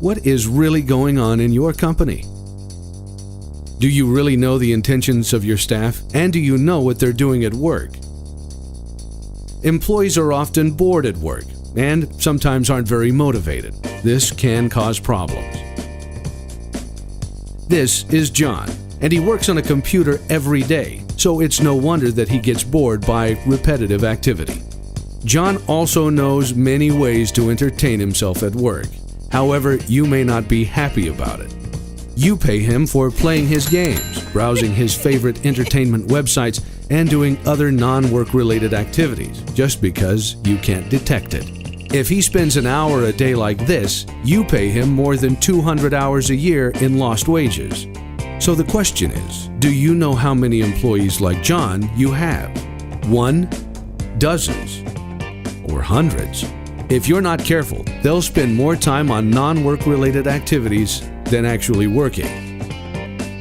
what is really going on in your company? Do you really know the intentions of your staff, and do you know what they're doing at work? Employees are often bored at work and sometimes aren't very motivated. This can cause problems. This is John, and he works on a computer every day, so it's no wonder that he gets bored by repetitive activity. John also knows many ways to entertain himself at work. However, you may not be happy about it. You pay him for playing his games, browsing his favorite entertainment websites, and doing other non-work related activities just because you can't detect it. If he spends an hour a day like this, you pay him more than 200 hours a year in lost wages. So the question is, do you know how many employees like John you have? 1, dozens, or hundreds? If you're not careful, they'll spend more time on non-work related activities than actually working.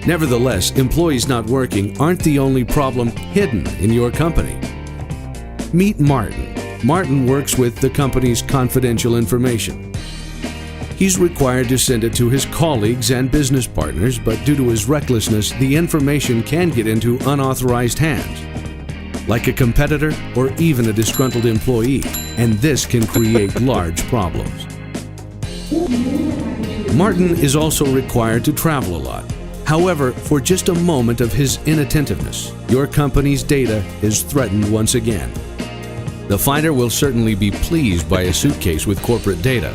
Nevertheless, employees not working aren't the only problem hidden in your company. Meet Martin. Martin works with the company's confidential information. He's required to send it to his colleagues and business partners, but due to his recklessness, the information can get into unauthorized hands, like a competitor or even a disgruntled employee, and this can create large problems. Martin is also required to travel a lot. However, for just a moment of his inattentiveness, your company's data is threatened once again. The finder will certainly be pleased by a suitcase with corporate data.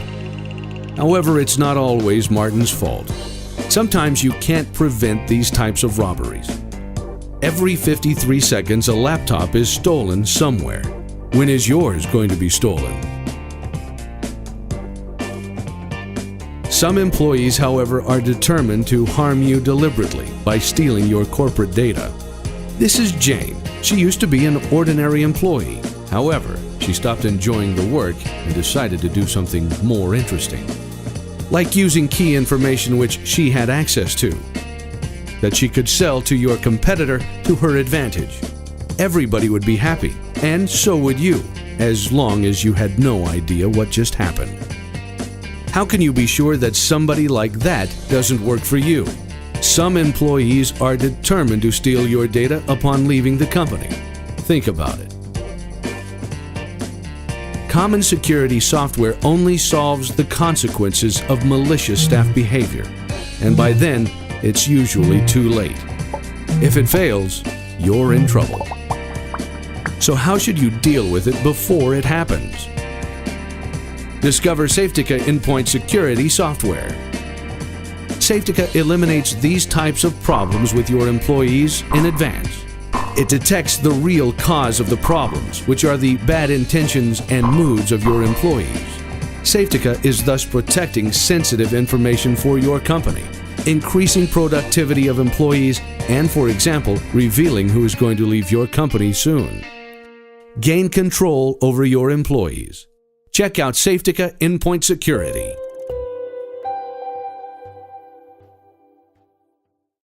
However, it's not always Martin's fault. Sometimes you can't prevent these types of robberies. Every 53 seconds, a laptop is stolen somewhere. When is yours going to be stolen? Some employees, however, are determined to harm you deliberately by stealing your corporate data. This is Jane. She used to be an ordinary employee. However, she stopped enjoying the work and decided to do something more interesting, like using key information which she had access to, that she could sell to your competitor to her advantage. Everybody would be happy, and so would you, as long as you had no idea what just happened. How can you be sure that somebody like that doesn't work for you? Some employees are determined to steal your data upon leaving the company. Think about it. Common security software only solves the consequences of malicious staff behavior, and by then, it's usually too late. If it fails, you're in trouble. So how should you deal with it before it happens? Discover Safetica endpoint security software. Safetica eliminates these types of problems with your employees in advance. It detects the real cause of the problems, which are the bad intentions and moods of your employees. Safetica is thus protecting sensitive information for your company, increasing productivity of employees, and, for example, revealing who is going to leave your company soon. Gain control over your employees. Check out Safetica Endpoint Security.